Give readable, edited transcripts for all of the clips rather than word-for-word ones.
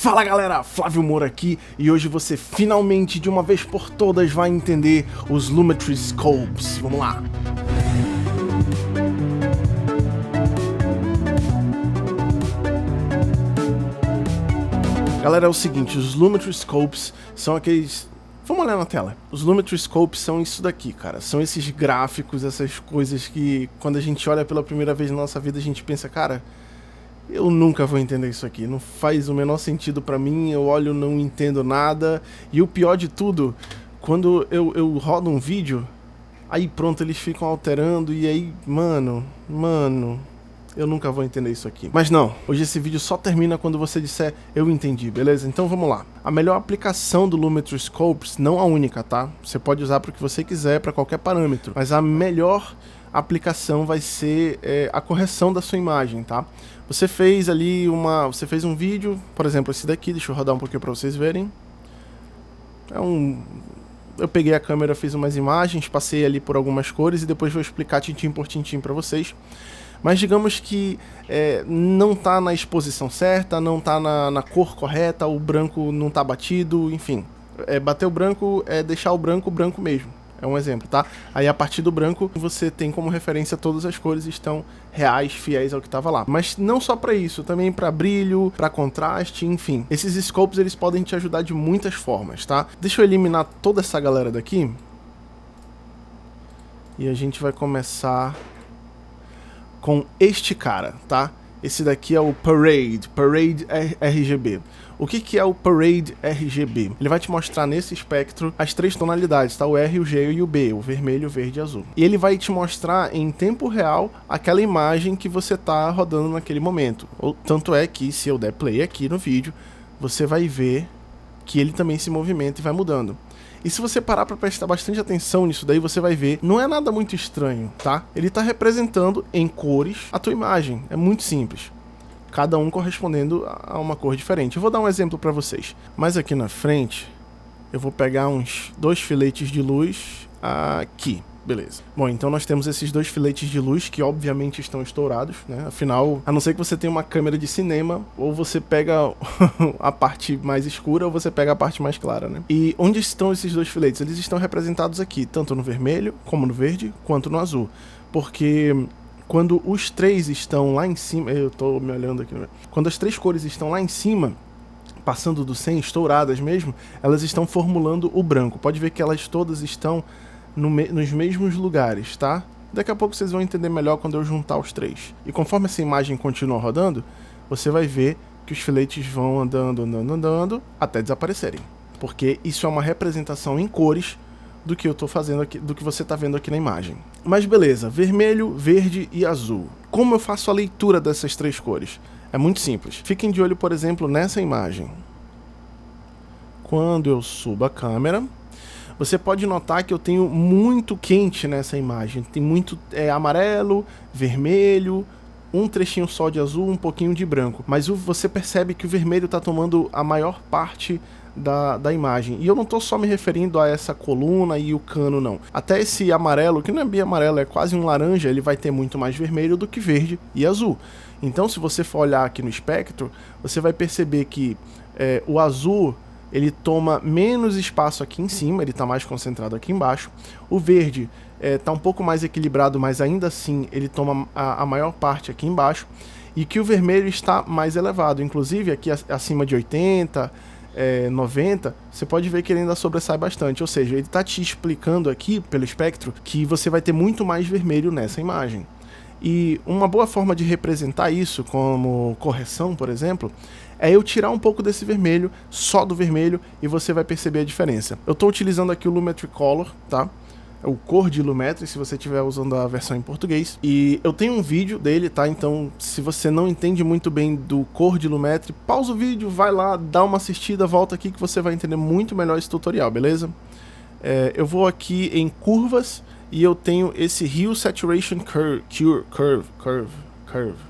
Fala galera, Flávio Moura aqui e hoje você finalmente de uma vez por todas vai entender os Lumetri Scopes. Vamos lá! Galera, é o seguinte, os Lumetri Scopes são aqueles... Vamos olhar na tela. Os Lumetri Scopes são isso daqui, cara. São esses gráficos, essas coisas que quando a gente olha pela primeira vez na nossa vida a gente pensa, cara... Eu nunca vou entender isso aqui, não faz o menor sentido pra mim, eu olho, não entendo nada. E o pior de tudo, quando eu rodo um vídeo, aí pronto, eles ficam alterando e aí, mano, eu nunca vou entender isso aqui. Mas não, hoje esse vídeo só termina quando você disser, eu entendi, beleza? Então vamos lá. A melhor aplicação do Lumetri Scopes, não a única, tá? Você pode usar para o que você quiser, para qualquer parâmetro, mas a melhor aplicação vai ser a correção da sua imagem, tá? Você fez ali você fez um vídeo, por exemplo, esse daqui, deixa eu rodar um pouquinho para vocês verem. Eu peguei a câmera, fiz umas imagens, passei ali por algumas cores e depois vou explicar tintim por tintim para vocês. Mas digamos que não tá na exposição certa, não tá na cor correta, o branco não tá batido, enfim. Bater o branco é deixar o branco mesmo. É um exemplo, tá? Aí a partir do branco você tem como referência todas as cores estão reais, fiéis ao que estava lá. Mas não só para isso, também para brilho, para contraste, enfim. Esses scopes eles podem te ajudar de muitas formas, tá? Deixa eu eliminar toda essa galera daqui. E a gente vai começar com este cara, tá? Esse daqui é o Parade RGB. O que é o Parade RGB? Ele vai te mostrar nesse espectro as três tonalidades, tá? O R, o G e o B, o vermelho, o verde e o azul. E ele vai te mostrar em tempo real aquela imagem que você tá rodando naquele momento. Tanto é que se eu der play aqui no vídeo, você vai ver que ele também se movimenta e vai mudando. E se você parar para prestar bastante atenção nisso daí, você vai ver, não é nada muito estranho, tá? Ele tá representando em cores a tua imagem, é muito simples. Cada um correspondendo a uma cor diferente. Eu vou dar um exemplo para vocês. Mas aqui na frente, eu vou pegar uns 2 filetes de luz aqui. Beleza. Bom, então nós temos esses 2 filetes de luz que obviamente estão estourados, né? Afinal, a não ser que você tenha uma câmera de cinema, ou você pega a parte mais escura ou você pega a parte mais clara, né? E onde estão esses 2 filetes? Eles estão representados aqui, tanto no vermelho, como no verde, quanto no azul. Porque quando os 3 estão lá em cima, eu tô me olhando aqui, quando as 3 cores estão lá em cima, passando do 100, estouradas mesmo, elas estão formulando o branco. Pode ver que elas todas estão nos mesmos lugares, tá? Daqui a pouco vocês vão entender melhor quando eu juntar os 3. E conforme essa imagem continua rodando, você vai ver que os filetes vão andando, até desaparecerem. Porque isso é uma representação em cores do que eu tô fazendo aqui, do que você tá vendo aqui na imagem. Mas beleza, vermelho, verde e azul. Como eu faço a leitura dessas 3 cores? É muito simples. Fiquem de olho, por exemplo, nessa imagem. Quando eu subo a câmera, você pode notar que eu tenho muito quente nessa imagem. Tem muito amarelo, vermelho, um trechinho só de azul, um pouquinho de branco. Mas você percebe que o vermelho está tomando a maior parte da imagem. E eu não estou só me referindo a essa coluna e o cano, não. Até esse amarelo, que não é bem amarelo, é quase um laranja, ele vai ter muito mais vermelho do que verde e azul. Então, se você for olhar aqui no espectro, você vai perceber que o azul... ele toma menos espaço aqui em cima, ele está mais concentrado aqui embaixo. O verde está um pouco mais equilibrado, mas ainda assim ele toma a maior parte aqui embaixo. E que o vermelho está mais elevado, inclusive aqui acima de 80, 90, você pode ver que ele ainda sobressai bastante. Ou seja, ele está te explicando aqui, pelo espectro, que você vai ter muito mais vermelho nessa imagem. E uma boa forma de representar isso, como correção, por exemplo, é eu tirar um pouco desse vermelho, só do vermelho, e você vai perceber a diferença. Eu estou utilizando aqui o Lumetri Color, tá? É o cor de Lumetri, se você estiver usando a versão em português. E eu tenho um vídeo dele, tá? Então, se você não entende muito bem do cor de Lumetri, pausa o vídeo, vai lá, dá uma assistida, volta aqui que você vai entender muito melhor esse tutorial, beleza? Eu vou aqui em curvas, e eu tenho esse Hue Saturation Curve,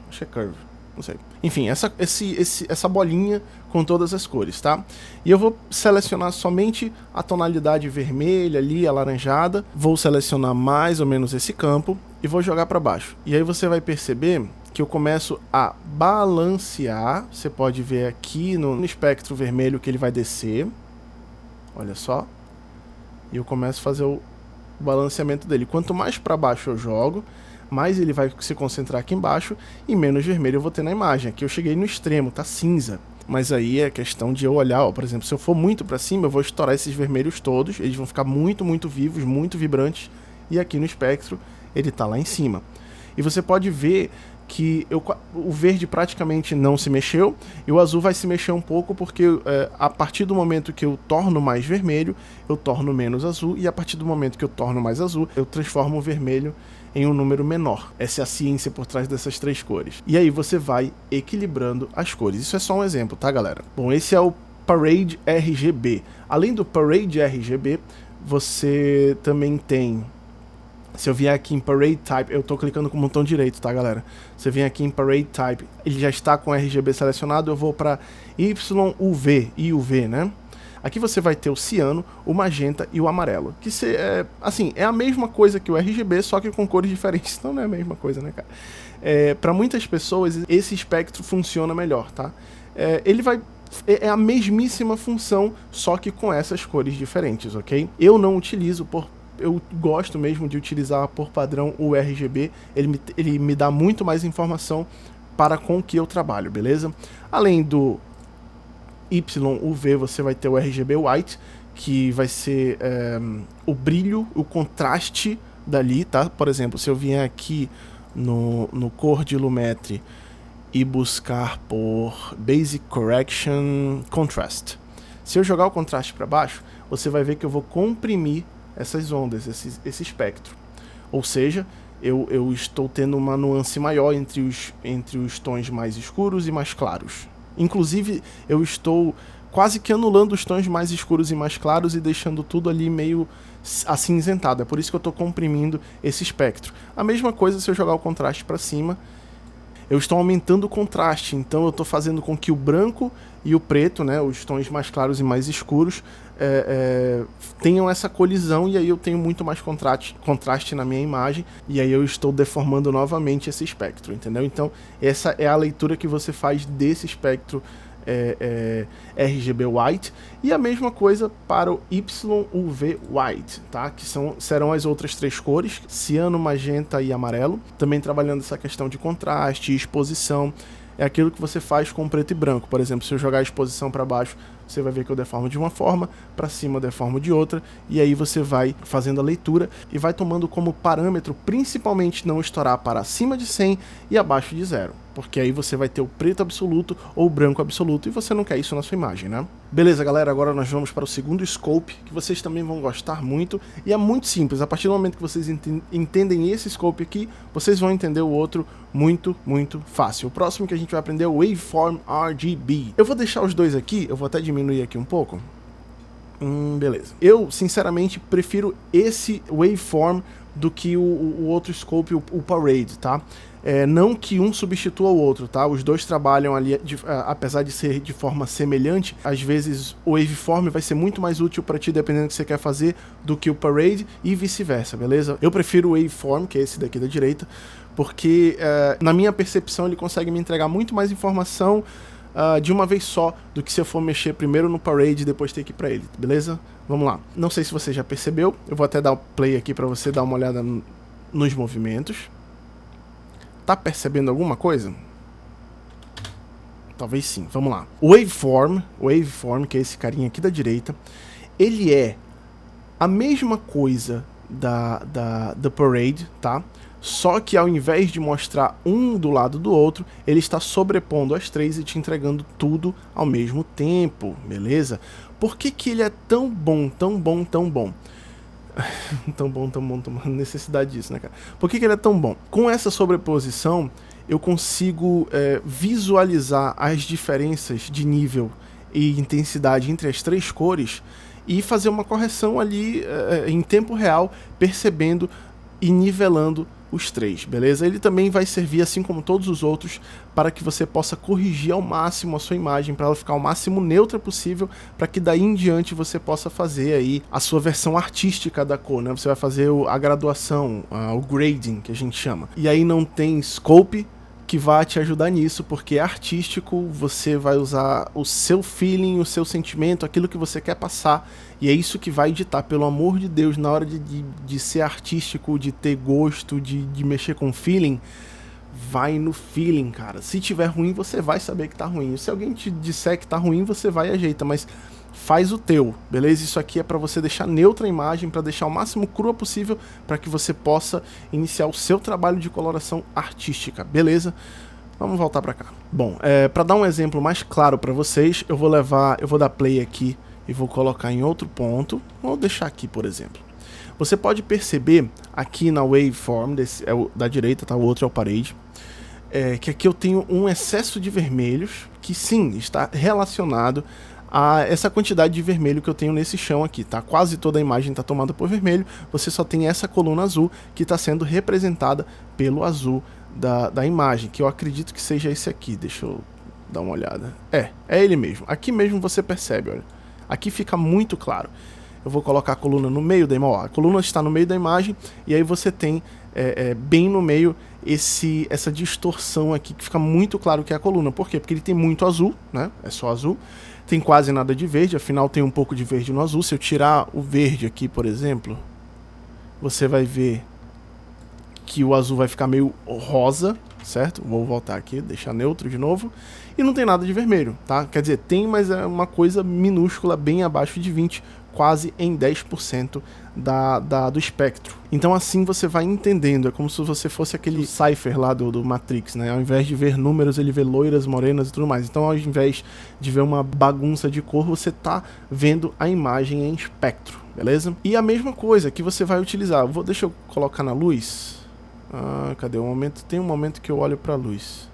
acho que é Curve, não sei. Enfim, essa bolinha com todas as cores, tá? E eu vou selecionar somente a tonalidade vermelha ali, alaranjada. Vou selecionar mais ou menos esse campo e vou jogar para baixo. E aí você vai perceber que eu começo a balancear. Você pode ver aqui no espectro vermelho que ele vai descer. Olha só. E eu começo a fazer o balanceamento dele. Quanto mais para baixo eu jogo, mais ele vai se concentrar aqui embaixo e menos vermelho eu vou ter na imagem. Aqui eu cheguei no extremo, tá cinza. Mas aí é questão de eu olhar, ó, por exemplo, se eu for muito para cima, eu vou estourar esses vermelhos todos, eles vão ficar muito, muito vivos, muito vibrantes, e aqui no espectro ele tá lá em cima. E você pode ver que o verde praticamente não se mexeu, e o azul vai se mexer um pouco, porque a partir do momento que eu torno mais vermelho, eu torno menos azul, e a partir do momento que eu torno mais azul, eu transformo o vermelho em um número menor. Essa é a ciência por trás dessas três cores. E aí você vai equilibrando as cores. Isso é só um exemplo, tá, galera? Bom, esse é o Parade RGB. Além do Parade RGB, você também tem... Se eu vier aqui em Parade Type, eu tô clicando com o botão direito, tá, galera? Você vem aqui em Parade Type, ele já está com RGB selecionado, eu vou para YUV, IUV, né? Aqui você vai ter o ciano, o magenta e o amarelo. Que assim, é a mesma coisa que o RGB, só que com cores diferentes. Então não é a mesma coisa, né, cara? Para muitas pessoas, esse espectro funciona melhor, tá? Ele vai... É a mesmíssima função, só que com essas cores diferentes, ok? Eu não utilizo eu gosto mesmo de utilizar por padrão o RGB, ele me dá muito mais informação para com o que eu trabalho, beleza? Além do YUV, você vai ter o RGB White, que vai ser o brilho, o contraste dali, tá? Por exemplo, se eu vier aqui no Cor de Lumetri e buscar por Basic Correction Contrast, se eu jogar o contraste para baixo, você vai ver que eu vou comprimir essas ondas, esse espectro. Ou seja, eu estou tendo uma nuance maior entre os tons mais escuros e mais claros. Inclusive, eu estou quase que anulando os tons mais escuros e mais claros e deixando tudo ali meio acinzentado. É por isso que eu estou comprimindo esse espectro. A mesma coisa se eu jogar o contraste para cima. Eu estou aumentando o contraste, então eu estou fazendo com que o branco e o preto, né, os tons mais claros e mais escuros, tenham essa colisão, e aí eu tenho muito mais contraste na minha imagem, e aí eu estou deformando novamente esse espectro, entendeu? Então essa é a leitura que você faz desse espectro RGB White, e a mesma coisa para o YUV White, tá? Que serão as outras três cores, ciano, magenta e amarelo, também trabalhando essa questão de contraste e exposição. É aquilo que você faz com preto e branco. Por exemplo, se eu jogar a exposição para baixo, você vai ver que eu deformo de uma forma, para cima eu deformo de outra, e aí você vai fazendo a leitura e vai tomando como parâmetro principalmente não estourar para acima de 100 e abaixo de 0, porque aí você vai ter o preto absoluto ou o branco absoluto, e você não quer isso na sua imagem, né? Beleza, galera, agora nós vamos para o segundo scope, que vocês também vão gostar muito, e é muito simples. A partir do momento que vocês entendem esse scope aqui, vocês vão entender o outro muito, muito fácil. O próximo que a gente vai aprender é o Waveform RGB. Eu vou deixar os dois aqui, eu vou até diminuir aqui um pouco. Beleza. Eu, sinceramente, prefiro esse Waveform do que o outro scope, o Parade, tá? Não que um substitua o outro, tá? Os dois trabalham ali, apesar de ser de forma semelhante, às vezes o Waveform vai ser muito mais útil para ti, dependendo do que você quer fazer, do que o Parade, e vice-versa, beleza? Eu prefiro o Waveform, que é esse daqui da direita, porque, na minha percepção, ele consegue me entregar muito mais informação de uma vez só, do que se eu for mexer primeiro no Parade e depois ter que ir para ele, beleza? Vamos lá. Não sei se você já percebeu, eu vou até dar o play aqui para você dar uma olhada nos movimentos. Tá percebendo alguma coisa? Talvez sim, vamos lá. O Waveform, que é esse carinha aqui da direita, ele é a mesma coisa da Parade, tá? Só que ao invés de mostrar um do lado do outro, ele está sobrepondo as três e te entregando tudo ao mesmo tempo, beleza? Por que que ele é tão bom, tão bom, tão bom? Tão bom, necessidade disso, né, cara? Por que que ele é tão bom? Com essa sobreposição, eu consigo visualizar as diferenças de nível e intensidade entre as três cores e fazer uma correção ali em tempo real, percebendo e nivelando os três, beleza? Ele também vai servir, assim como todos os outros, para que você possa corrigir ao máximo a sua imagem, para ela ficar o máximo neutra possível, para que daí em diante você possa fazer aí a sua versão artística da cor, né? Você vai fazer a graduação, o grading, que a gente chama. E aí não tem scope, que vai te ajudar nisso, porque é artístico, você vai usar o seu feeling, o seu sentimento, aquilo que você quer passar, e é isso que vai editar, pelo amor de Deus, na hora de ser artístico, de ter gosto, de mexer com feeling, vai no feeling, cara. Se tiver ruim, você vai saber que tá ruim. Se alguém te disser que tá ruim, você vai e ajeita, mas faz o teu, beleza? Isso aqui é para você deixar neutra a imagem, para deixar o máximo crua possível, para que você possa iniciar o seu trabalho de coloração artística, beleza? Vamos voltar para cá. Bom, para dar um exemplo mais claro para vocês, eu vou dar play aqui e vou colocar em outro ponto. Vou deixar aqui, por exemplo. Você pode perceber aqui na waveform, da direita, tá? O outro é o parade, que aqui eu tenho um excesso de vermelhos, que sim, está relacionado a essa quantidade de vermelho que eu tenho nesse chão aqui, tá? Quase toda a imagem está tomada por vermelho, você só tem essa coluna azul que está sendo representada pelo azul da imagem, que eu acredito que seja esse aqui, deixa eu dar uma olhada. É ele mesmo, aqui mesmo você percebe, olha, aqui fica muito claro. Eu vou colocar a coluna no meio da imagem, a coluna está no meio da imagem, e aí você tem bem no meio essa distorção aqui, que fica muito claro que é a coluna. Por quê? Porque ele tem muito azul, né? É só azul. Tem quase nada de verde, afinal tem um pouco de verde no azul. Se eu tirar o verde aqui, por exemplo, você vai ver que o azul vai ficar meio rosa, certo? Vou voltar aqui, deixar neutro de novo. E não tem nada de vermelho, tá? Quer dizer, tem, mas é uma coisa minúscula, bem abaixo de 20, quase em 10% do espectro. Então assim você vai entendendo, é como se você fosse aquele Cypher lá do Matrix, né? Ao invés de ver números, ele vê loiras, morenas e tudo mais. Então ao invés de ver uma bagunça de cor, você tá vendo a imagem em espectro, beleza? E a mesma coisa que você vai utilizar, deixa eu colocar na luz. Cadê o momento? Tem um momento que eu olho pra luz.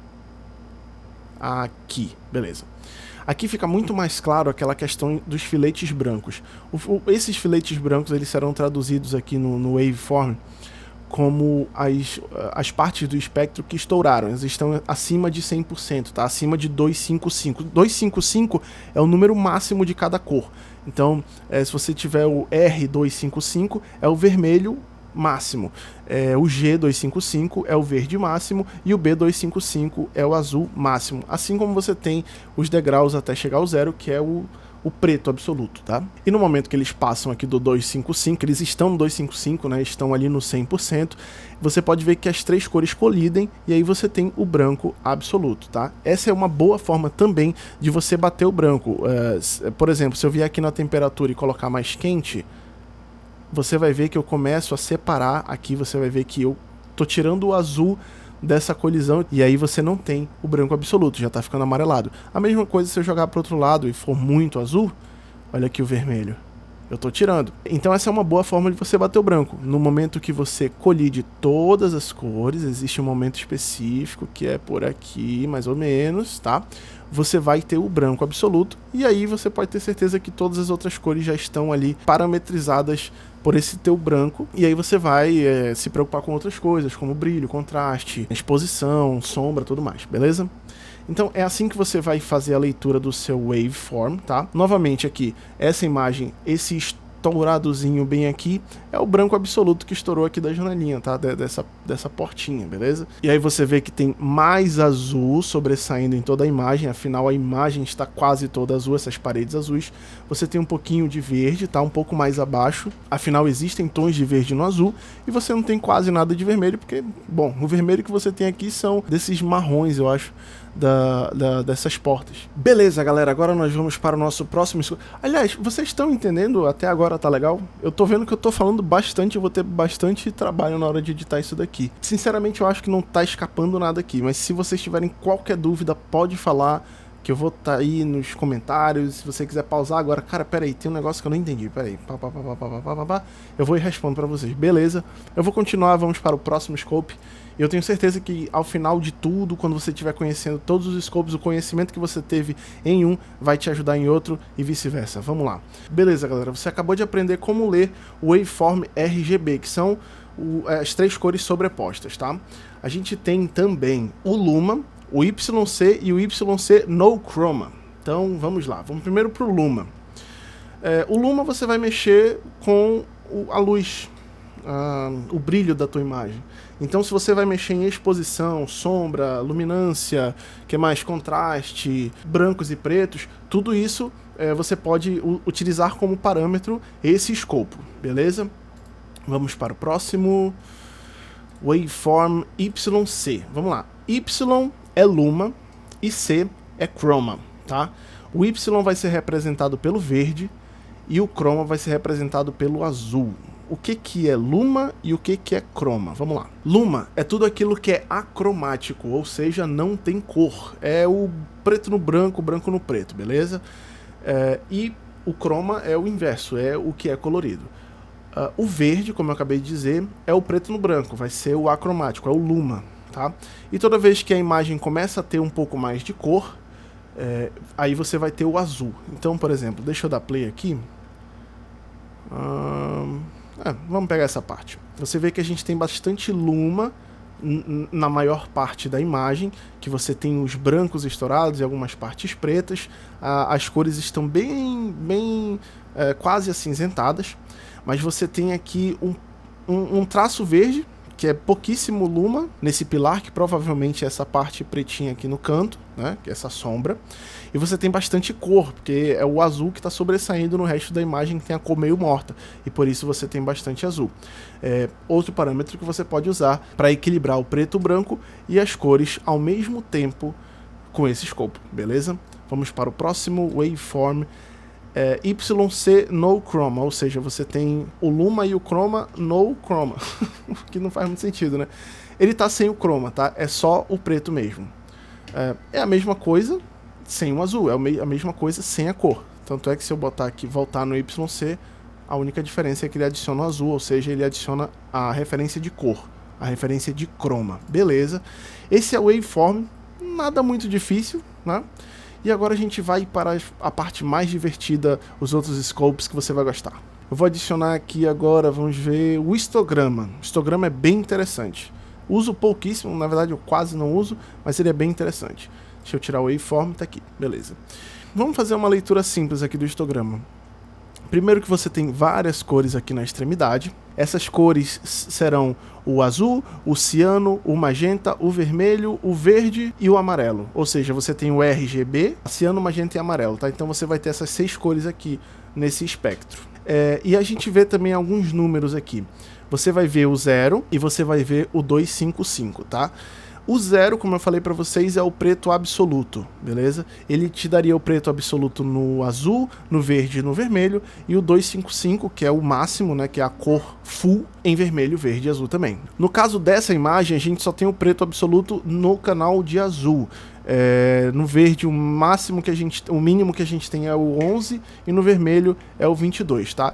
Aqui, beleza. Aqui fica muito mais claro aquela questão dos filetes brancos. Esses filetes brancos eles serão traduzidos aqui no waveform como as partes do espectro que estouraram. Elas estão acima de 100%, tá? Acima de 255. 255 é o número máximo de cada cor. Então, se você tiver o R255, é o vermelho máximo, o G255 é o verde máximo e o B255 é o azul máximo, assim como você tem os degraus até chegar ao zero, que é o preto absoluto, tá? E no momento que eles passam aqui do 255, eles estão no 255, né, estão ali no 100%, você pode ver que as três cores colidem e aí você tem o branco absoluto, tá? Essa é uma boa forma também de você bater o branco. Por exemplo, se eu vier aqui na temperatura e colocar mais quente, você vai ver que eu começo a separar aqui, você vai ver que eu tô tirando o azul dessa colisão e aí você não tem o branco absoluto, já tá ficando amarelado. A mesma coisa se eu jogar pro outro lado e for muito azul, olha aqui o vermelho, eu tô tirando. Então essa é uma boa forma de você bater o branco. No momento que você colide todas as cores, existe um momento específico que é por aqui, mais ou menos, tá? Você vai ter o branco absoluto e aí você pode ter certeza que todas as outras cores já estão ali parametrizadas por esse teu branco, e aí você vai se preocupar com outras coisas, como brilho, contraste, exposição, sombra, tudo mais, beleza? Então é assim que você vai fazer a leitura do seu waveform, tá? Novamente aqui, essa imagem, esse estouradozinho bem aqui, é o branco absoluto que estourou aqui da janelinha, tá? Dessa portinha, beleza? E aí você vê que tem mais azul sobressaindo em toda a imagem, afinal a imagem está quase toda azul, essas paredes azuis. Você tem um pouquinho de verde, tá? Um pouco mais abaixo, afinal existem tons de verde no azul, e você não tem quase nada de vermelho, porque, bom, o vermelho que você tem aqui são desses marrons, eu acho, dessas portas. Beleza, galera, agora nós vamos para o nosso próximo... Aliás, vocês estão entendendo? Até agora tá legal? Eu tô vendo que eu tô falando bastante, eu vou ter bastante trabalho na hora de editar isso daqui. Sinceramente, eu acho que não tá escapando nada aqui, mas se vocês tiverem qualquer dúvida, pode falar, que eu vou estar aí nos comentários. Se você quiser pausar agora, cara, peraí, tem um negócio que eu não entendi, peraí, eu vou e respondo pra vocês, beleza? Eu vou continuar, vamos para o próximo scope. E eu tenho certeza que ao final de tudo, quando você estiver conhecendo todos os scopes, o conhecimento que você teve em um vai te ajudar em outro e vice-versa. Vamos lá. Beleza, galera, você acabou de aprender como ler o Waveform RGB, que são as três cores sobrepostas, tá? A gente tem também o Luma, o YC e o YC No Chroma. Então vamos lá, vamos primeiro para o Luma. O Luma você vai mexer com a luz, o brilho da tua imagem. Então se você vai mexer em exposição, sombra, luminância, que mais, contraste, brancos e pretos, tudo isso você pode utilizar como parâmetro esse escopo, beleza? Vamos para o próximo. Waveform YC. Vamos lá. Y é Luma e C é Chroma, tá? O Y vai ser representado pelo verde e o Chroma vai ser representado pelo azul. O que é Luma e o que é Chroma? Vamos lá. Luma é tudo aquilo que é acromático, ou seja, não tem cor. É o preto no branco, branco no preto, beleza? E o Chroma é o inverso, é o que é colorido. O verde, como eu acabei de dizer, é o preto no branco, vai ser o acromático, é o Luma, tá? E toda vez que a imagem começa a ter um pouco mais de cor, aí você vai ter o azul. Então, por exemplo, deixa eu dar play aqui. Vamos pegar essa parte. Você vê que a gente tem bastante Luma na maior parte da imagem, que você tem os brancos estourados e algumas partes pretas. As cores estão bem quase acinzentadas, mas você tem aqui um traço verde, que é pouquíssimo Luma nesse pilar, que provavelmente é essa parte pretinha aqui no canto, né, que é essa sombra. E você tem bastante cor, porque é o azul que está sobressaindo no resto da imagem, que tem a cor meio morta, e por isso você tem bastante azul. Outro parâmetro que você pode usar para equilibrar o preto, o branco e as cores ao mesmo tempo com esse escopo, beleza? Vamos para o próximo Waveform. YC No Chroma, ou seja, você tem o Luma e o Chroma No Chroma, que não faz muito sentido, né? Ele tá sem o Chroma, tá? É só o preto mesmo. É a mesma coisa sem o azul, é a mesma coisa sem a cor. Tanto é que se eu botar aqui, voltar no YC, a única diferença é que ele adiciona o azul, ou seja, ele adiciona a referência de cor, a referência de Chroma, beleza? Esse é o Waveform, nada muito difícil, né? E agora a gente vai para a parte mais divertida, os outros scopes que você vai gostar. Eu vou adicionar aqui agora, vamos ver, o histograma. O histograma é bem interessante. Uso pouquíssimo, na verdade eu quase não uso, mas ele é bem interessante. Deixa eu tirar o waveform, tá aqui, beleza. Vamos fazer uma leitura simples aqui do histograma. Primeiro que você tem várias cores aqui na extremidade. Essas cores serão o azul, o ciano, o magenta, o vermelho, o verde e o amarelo. Ou seja, você tem o RGB, ciano, magenta e amarelo, tá? Então você vai ter essas 6 cores aqui nesse espectro. E a gente vê também alguns números aqui. Você vai ver o 0 e você vai ver o 255, tá? O 0, como eu falei para vocês, é o preto absoluto, beleza? Ele te daria o preto absoluto no azul, no verde e no vermelho, e o 255, que é o máximo, né, que é a cor full, em vermelho, verde e azul também. No caso dessa imagem, a gente só tem o preto absoluto no canal de azul. No verde, o mínimo que a gente tem é o 11, e no vermelho é o 22, tá?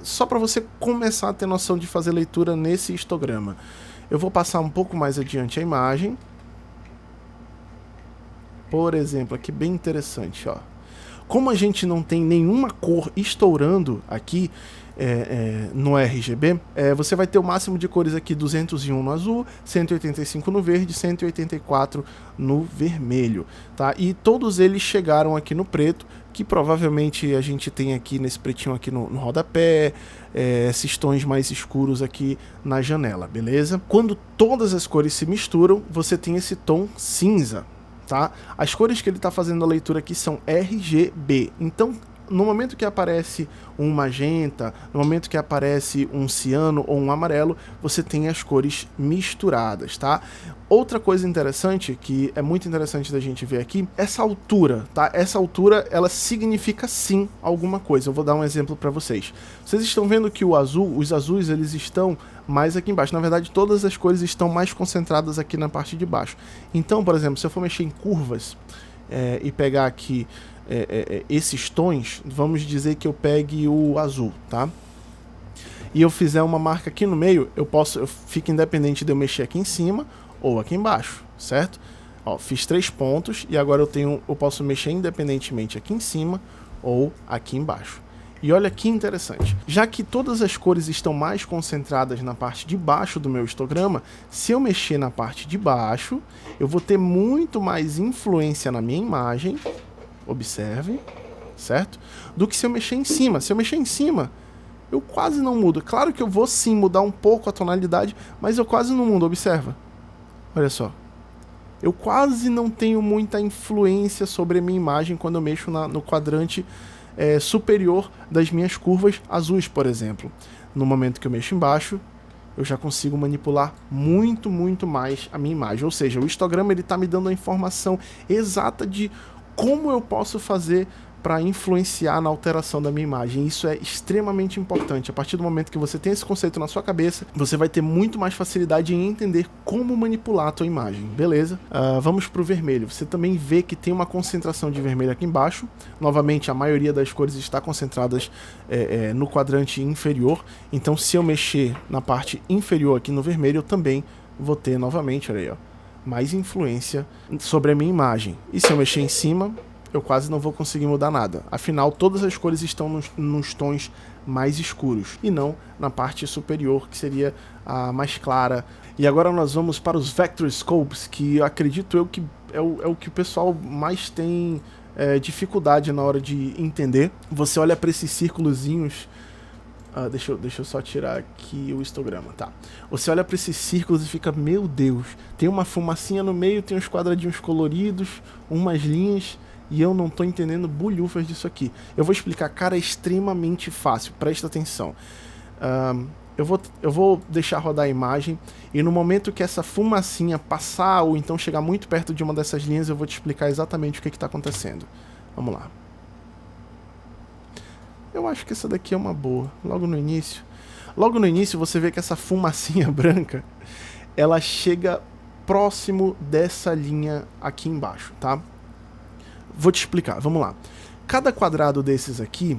Só para você começar a ter noção de fazer leitura nesse histograma. Eu vou passar um pouco mais adiante a imagem. Por exemplo, aqui bem interessante, ó. Como a gente não tem nenhuma cor estourando aqui no RGB, você vai ter o máximo de cores aqui 201 no azul, 185 no verde, 184 no vermelho, tá? E todos eles chegaram aqui no preto, que provavelmente a gente tem aqui nesse pretinho aqui no rodapé, esses tons mais escuros aqui na janela, beleza? Quando todas as cores se misturam, você tem esse tom cinza, tá? As cores que ele está fazendo a leitura aqui são RGB, então no momento que aparece um magenta, no momento que aparece um ciano ou um amarelo, você tem as cores misturadas, tá? Outra coisa interessante, que é muito interessante da gente ver aqui, essa altura, tá? Essa altura, ela significa sim alguma coisa. Eu vou dar um exemplo para vocês. Vocês estão vendo que os azuis, eles estão mais aqui embaixo. Na verdade, todas as cores estão mais concentradas aqui na parte de baixo. Então, por exemplo, se eu for mexer em curvas e pegar aqui esses tons, vamos dizer que eu pegue o azul, tá? E eu fizer uma marca aqui no meio, eu fico independente de eu mexer aqui em cima ou aqui embaixo, certo? Ó, fiz 3 pontos e agora eu posso mexer independentemente aqui em cima ou aqui embaixo. E olha que interessante, já que todas as cores estão mais concentradas na parte de baixo do meu histograma, se eu mexer na parte de baixo, eu vou ter muito mais influência na minha imagem, observe, certo? Do que se eu mexer em cima. Se eu mexer em cima, eu quase não mudo. Claro que eu vou sim mudar um pouco a tonalidade, mas eu quase não mudo, observa. Olha só. Eu quase não tenho muita influência sobre a minha imagem quando eu mexo no quadrante superior das minhas curvas azuis, por exemplo. No momento que eu mexo embaixo, eu já consigo manipular muito, muito mais a minha imagem. Ou seja, o histograma está me dando a informação exata de como eu posso fazer para influenciar na alteração da minha imagem. Isso é extremamente importante. A partir do momento que você tem esse conceito na sua cabeça, você vai ter muito mais facilidade em entender como manipular a tua imagem, beleza? Vamos para o vermelho. Você também vê que tem uma concentração de vermelho aqui embaixo. Novamente, a maioria das cores está concentradas no quadrante inferior. Então, se eu mexer na parte inferior aqui no vermelho, eu também vou ter novamente, olha aí, ó, mais influência sobre a minha imagem. E se eu mexer em cima, eu quase não vou conseguir mudar nada. Afinal, todas as cores estão nos tons mais escuros e não na parte superior, que seria a mais clara. E agora nós vamos para os Vector Scopes, que eu acredito que é o que o pessoal mais tem dificuldade na hora de entender. Você olha para esses círculozinhos. Deixa eu só tirar aqui o histograma, tá? Você olha para esses círculos e fica, meu Deus, tem uma fumacinha no meio, tem uns quadradinhos coloridos, umas linhas, e eu não tô entendendo bulhufas disso aqui. Eu vou explicar, cara, é extremamente fácil, presta atenção. Eu vou deixar rodar a imagem, e no momento que essa fumacinha passar, ou então chegar muito perto de uma dessas linhas, eu vou te explicar exatamente o que está acontecendo. Vamos lá. Eu acho que essa daqui é uma boa. Logo no início você vê que essa fumacinha branca, ela chega próximo dessa linha aqui embaixo, tá? Vou te explicar, vamos lá. Cada quadrado desses aqui,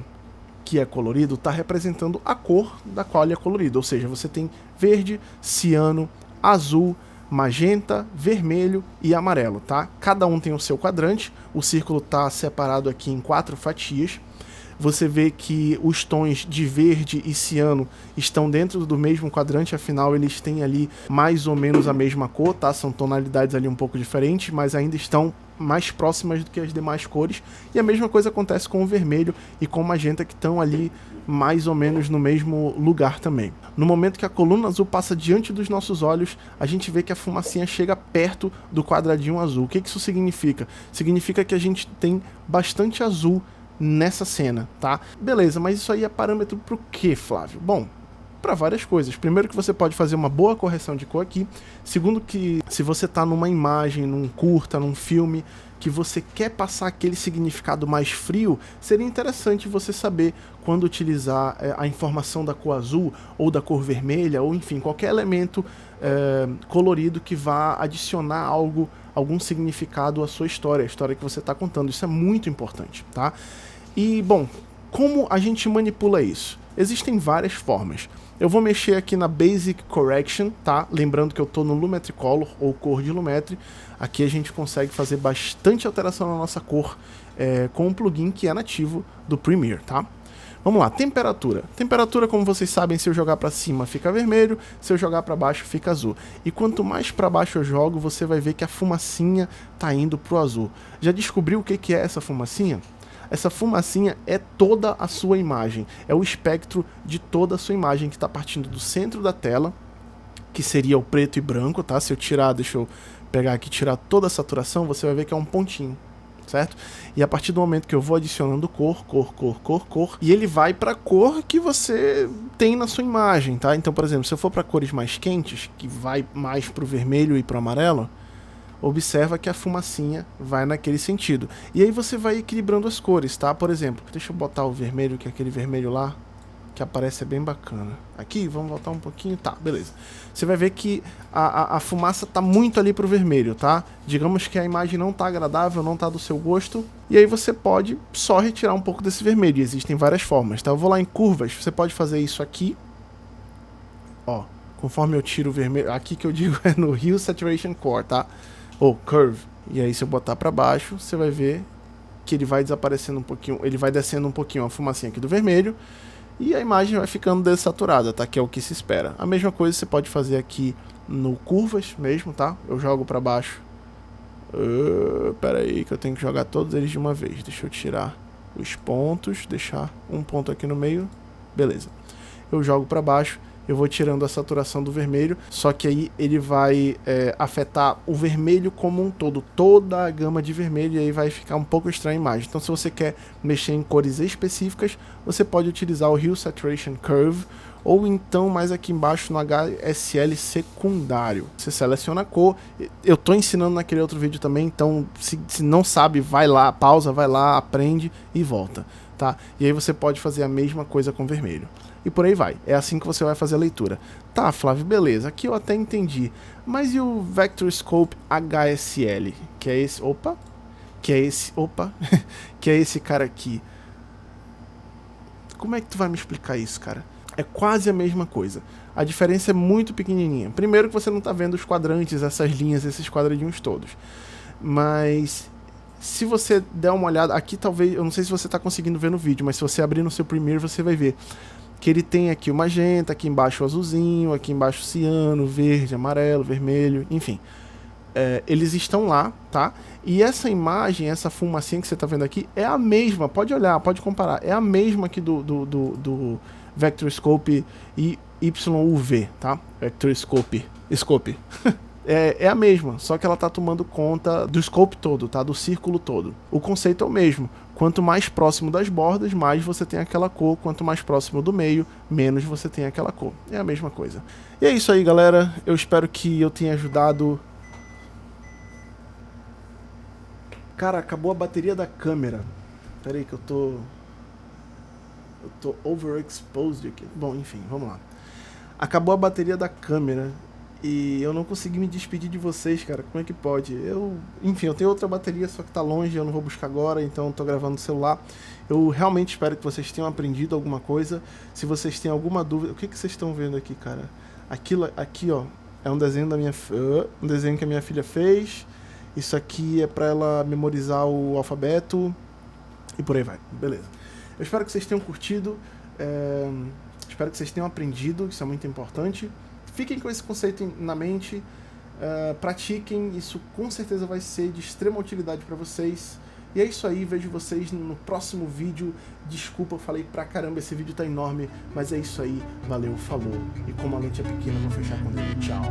que é colorido, está representando a cor da qual ele é colorido. Ou seja, você tem verde, ciano, azul, magenta, vermelho e amarelo, tá? Cada um tem o seu quadrante. O círculo está separado aqui em 4 fatias. Você vê que os tons de verde e ciano estão dentro do mesmo quadrante, afinal eles têm ali mais ou menos a mesma cor, tá? São tonalidades ali um pouco diferentes, mas ainda estão mais próximas do que as demais cores. E a mesma coisa acontece com o vermelho e com o magenta, que estão ali mais ou menos no mesmo lugar também. No momento que a coluna azul passa diante dos nossos olhos, a gente vê que a fumacinha chega perto do quadradinho azul. O que isso significa? Significa que a gente tem bastante azul nessa cena, tá? Beleza, mas isso aí é parâmetro pro quê, Flávio? Bom, para várias coisas. Primeiro, que você pode fazer uma boa correção de cor aqui. Segundo, que se você tá numa imagem, num curta, num filme, que você quer passar aquele significado mais frio, seria interessante você saber quando utilizar a informação da cor azul ou da cor vermelha, ou enfim, qualquer elemento colorido que vá adicionar algum significado à sua história, a história que você está contando. Isso é muito importante, tá? E, bom, como a gente manipula isso? Existem várias formas. Eu vou mexer aqui na Basic Correction, tá? Lembrando que eu estou no Lumetri Color, ou cor de Lumetri. Aqui a gente consegue fazer bastante alteração na nossa cor com um plugin que é nativo do Premiere, tá? Vamos lá, temperatura. Temperatura, como vocês sabem, se eu jogar para cima fica vermelho, se eu jogar para baixo fica azul. E quanto mais para baixo eu jogo, você vai ver que a fumacinha tá indo pro azul. Já descobriu o que é essa fumacinha? Essa fumacinha é toda a sua imagem, é o espectro de toda a sua imagem que está partindo do centro da tela, que seria o preto e branco, tá? Se eu tirar, deixa eu pegar aqui, tirar toda a saturação, você vai ver que é um pontinho, certo? E a partir do momento que eu vou adicionando cor, e ele vai para a cor que você tem na sua imagem, tá? Então, por exemplo, se eu for para cores mais quentes, que vai mais para o vermelho e para o amarelo, observa que a fumacinha vai naquele sentido. E aí você vai equilibrando as cores, tá? Por exemplo, deixa eu botar o vermelho, que é aquele vermelho lá, que aparece, é bem bacana. Aqui, vamos voltar um pouquinho, tá, beleza. Você vai ver que a fumaça tá muito ali pro vermelho, tá? Digamos que a imagem não tá agradável, não tá do seu gosto, e aí você pode só retirar um pouco desse vermelho, e existem várias formas, tá? Eu vou lá em curvas, você pode fazer isso aqui, ó, conforme eu tiro o vermelho, aqui que eu digo é no Hue Saturation Core, tá? Ou Curve, e aí se eu botar pra baixo, você vai ver que ele vai desaparecendo um pouquinho, ele vai descendo um pouquinho a fumacinha aqui do vermelho, e a imagem vai ficando desaturada, tá? Que é o que se espera. A mesma coisa você pode fazer aqui no curvas mesmo, tá? Eu jogo pra baixo. Pera aí que eu tenho que jogar todos eles de uma vez. Deixa eu tirar os pontos, deixar um ponto aqui no meio. Beleza. eu jogo para baixo, eu vou tirando a saturação do vermelho, só que aí ele vai afetar o vermelho como um todo, toda a gama de vermelho, e aí vai ficar um pouco estranha a imagem. Então se você quer mexer em cores específicas, você pode utilizar o Hue Saturation Curve, ou então mais aqui embaixo no HSL secundário. Você seleciona a cor, eu tô ensinando naquele outro vídeo também, então se não sabe, vai lá, pausa, vai lá, aprende e volta, tá? E aí você pode fazer a mesma coisa com vermelho. E por aí vai, é assim que você vai fazer a leitura. Tá, Flávio, beleza, aqui eu até entendi, mas e o Vector Scope HSL, que é esse, que é esse cara aqui? Como é que tu vai me explicar isso, cara? É quase a mesma coisa. A diferença é muito pequenininha. Primeiro que você não está vendo os quadrantes, essas linhas, esses quadradinhos todos. Mas se você der uma olhada, aqui talvez, eu não sei se você está conseguindo ver no vídeo, mas se você abrir no seu Premiere você vai ver que ele tem aqui o magenta, aqui embaixo o azulzinho, aqui embaixo o ciano, verde, amarelo, vermelho, enfim. Eles estão lá, tá? E essa imagem, essa fumacinha que você está vendo aqui, é a mesma, pode olhar, pode comparar, é a mesma aqui do Vector Scope YUV, tá? Vector Scope. É a mesma, só que ela tá tomando conta do scope todo, tá? Do círculo todo. O conceito é o mesmo. Quanto mais próximo das bordas, mais você tem aquela cor. Quanto mais próximo do meio, menos você tem aquela cor. É a mesma coisa. E é isso aí, galera. Eu espero que eu tenha ajudado. Cara, acabou a bateria da câmera. Pera aí que eu tô overexposed aqui. Bom, enfim, vamos lá. Acabou a bateria da câmera e eu não consegui me despedir de vocês, cara. Como é que pode? Enfim, eu tenho outra bateria, só que tá longe, eu não vou buscar agora, então eu tô gravando no celular. Eu realmente espero que vocês tenham aprendido alguma coisa. Se vocês têm alguma dúvida... O que vocês estão vendo aqui, cara? Aquilo aqui, ó, é um desenho um desenho que a minha filha fez. Isso aqui é pra ela memorizar o alfabeto e por aí vai. Beleza. Eu espero que vocês tenham curtido, espero que vocês tenham aprendido, isso é muito importante. Fiquem com esse conceito na mente, pratiquem, isso com certeza vai ser de extrema utilidade para vocês. E é isso aí, vejo vocês no próximo vídeo. Desculpa, eu falei pra caramba, esse vídeo tá enorme, mas é isso aí, valeu, falou. E como a mente é pequena, eu vou fechar com ele. Tchau.